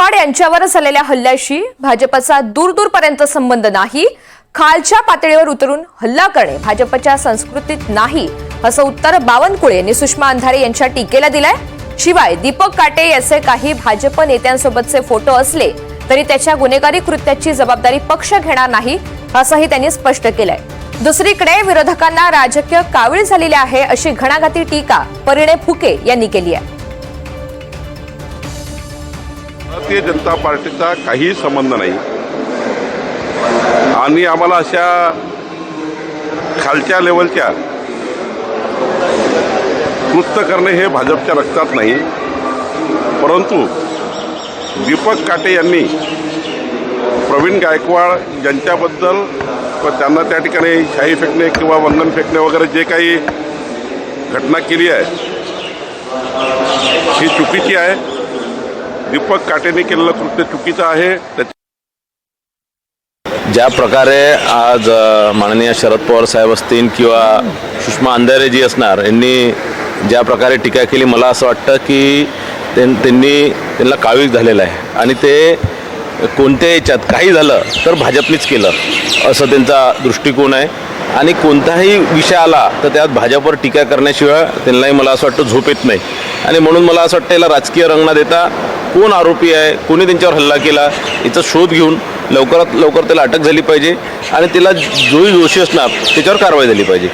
गायकवाड यांच्यावर झालेल्या हल्ल्याशी भाजपचा दूरपर्यंत संबंध नाही। खालच्या पातळीवर उतरून हल्ला करणे भाजपच्या संस्कृतीत नाही, असं उत्तर बावनकुळे यांनी सुषमा अंधारे यांच्या टीकेला दिलंय। शिवाय दीपक काटे याचे काही भाजप नेत्यांसोबतचे फोटो असले तरी त्याच्या गुन्हेगारी कृत्याची जबाबदारी पक्ष घेणार नाही, असंही त्यांनी स्पष्ट केलंय। दुसरीकडे विरोधकांना राजकीय कावीळ झालेली आहे, अशी घणाघाती टीका परिणय फुके यांनी केली आहे। भारतीय जनता पार्टीचा काही संबंध नाही आणि आम्हाला अशा खालच्या लेवलच्या कृत्य करणे हे भाजपच्या रक्तात नाही। परंतु दीपक काटे यांनी प्रवीण गायकवाड यांच्याबद्दल त्यांना त्या ठिकाणी शाई फेकणे किंवा वंदन फेकणे वगैरे जे काही घटना केली आहे ही चुकीची आहे। दीपक काटेने केलेलं कृत्य चुकीचं आहे। ज्या प्रकारे आज माननीय शरद पवार साहेब असतील किंवा सुषमा अंधारे जी असणार यांनी ज्या प्रकारे टीका केली, मला असं वाटतं की त्यांना कावीळ झालेलं आहे आणि ते कोणत्याही याच्यात काही झालं तर भाजपनेच केलं असं त्यांचा दृष्टिकोन आहे आणि कोणताही विषय आला तर त्यात भाजपवर टीका करण्याशिवाय त्यांनाही मला असं वाटतं झोप येत नाही आणि म्हणून मला असं वाटतं याला राजकीय रंग न देता कोण आरोपी आहे, कोणी त्यांच्यावर हल्ला केला याचा शोध घेऊन लवकरात लवकर त्याला अटक झाली पाहिजे आणि त्याला जोही दोषी असणार त्याच्यावर कारवाई झाली पाहिजे।